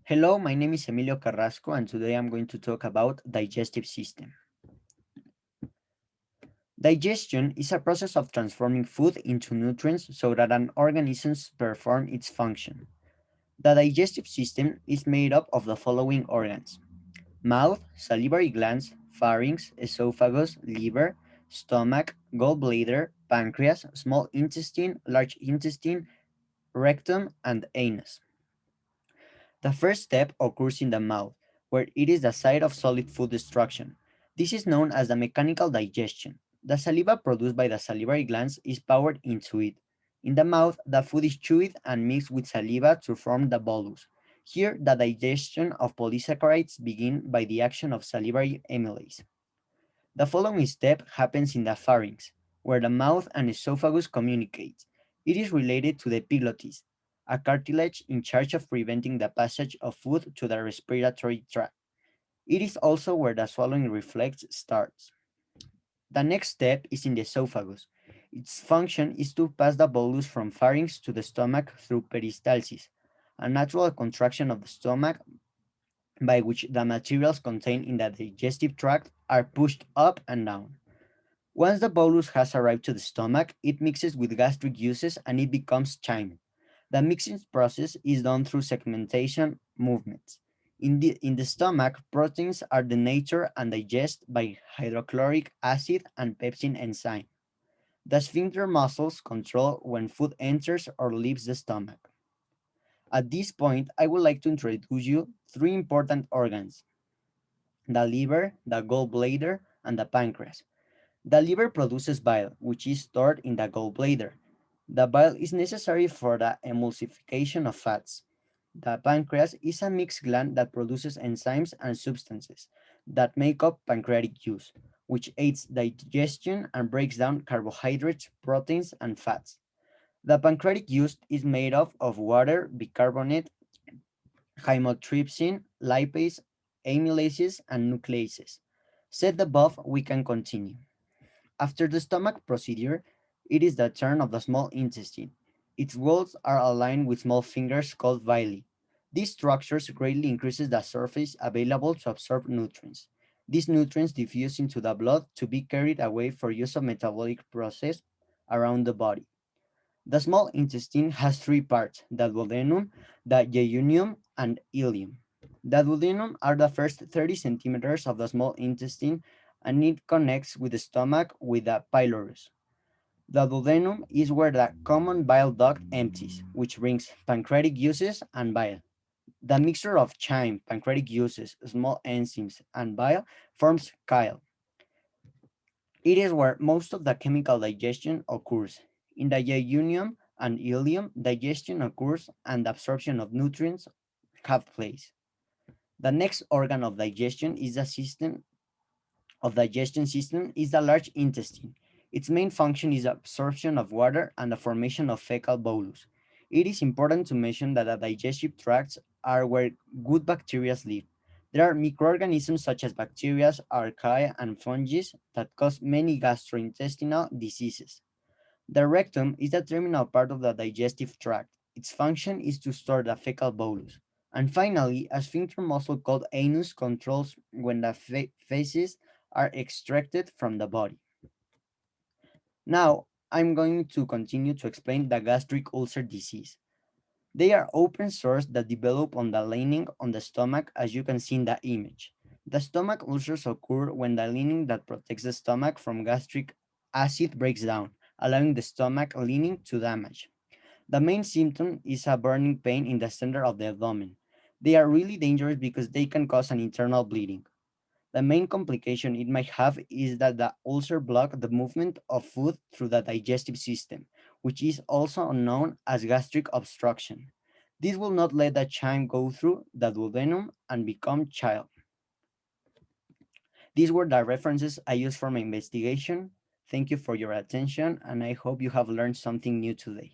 Hello, my name is Emilio Carrasco, and today I'm going to talk about digestive system. Digestion is a process of transforming food into nutrients so that an organism perform its function. The digestive system is made up of the following organs: mouth, salivary glands, pharynx, esophagus, liver, stomach, gallbladder, pancreas, small intestine, large intestine, rectum, and anus. The first step occurs in the mouth, where it is the site of solid food destruction. This is known as the mechanical digestion. The saliva produced by the salivary glands is poured into it. In the mouth, the food is chewed and mixed with saliva to form the bolus. Here, the digestion of polysaccharides begins by the action of salivary amylase. The following step happens in the pharynx, where the mouth and esophagus communicate. It is related to the epiglottis, a cartilage in charge of preventing the passage of food to the respiratory tract. It is also where the swallowing reflex starts. The next step is in the esophagus. Its function is to pass the bolus from pharynx to the stomach through peristalsis, a natural contraction of the stomach by which the materials contained in the digestive tract are pushed up and down. Once the bolus has arrived to the stomach, it mixes with gastric juices and it becomes chyme. The mixing process is done through segmentation movements. In the stomach, proteins are denatured and digested by hydrochloric acid and pepsin enzyme. The sphincter muscles control when food enters or leaves the stomach. At this point, I would like to introduce you three important organs: the liver, the gallbladder, and the pancreas. The liver produces bile, which is stored in the gallbladder. The bile is necessary for the emulsification of fats. The pancreas is a mixed gland that produces enzymes and substances that make up pancreatic juice, which aids digestion and breaks down carbohydrates, proteins, and fats. The pancreatic juice is made up of water, bicarbonate, chymotrypsin, lipase, amylases, and nucleases. Said above, we can continue. After the stomach procedure, it is the turn of the small intestine. Its walls are aligned with small fingers called villi. These structures greatly increases the surface available to absorb nutrients. These nutrients diffuse into the blood to be carried away for use of metabolic process around the body. The small intestine has three parts: the duodenum, the jejunum, and ileum. The duodenum are the first 30 centimeters of the small intestine, and it connects with the stomach with the pylorus. The duodenum is where the common bile duct empties, which brings pancreatic juices and bile. The mixture of chyme, pancreatic juices, small enzymes, and bile forms chyle. It is where most of the chemical digestion occurs. In the jejunum and ileum, digestion occurs and the absorption of nutrients have place. The next organ of digestion is the system of digestion system is the large intestine. Its main function is absorption of water and the formation of fecal bolus. It is important to mention that the digestive tracts are where good bacteria live. There are microorganisms such as bacteria, archaea, and fungi that cause many gastrointestinal diseases. The rectum is the terminal part of the digestive tract. Its function is to store the fecal bolus. And finally, a sphincter muscle called anus controls when the feces are extracted from the body. Now, I'm going to continue to explain the gastric ulcer disease. They are open sores that develop on the lining on the stomach, as you can see in the image. The stomach ulcers occur when the lining that protects the stomach from gastric acid breaks down, allowing the stomach lining to damage. The main symptom is a burning pain in the center of the abdomen. They are really dangerous because they can cause an internal bleeding. The main complication it might have is that the ulcer blocks the movement of food through the digestive system, which is also known as gastric obstruction. This will not let the chyme go through the duodenum and become chyle. These were the references I used for my investigation. Thank you for your attention, and I hope you have learned something new today.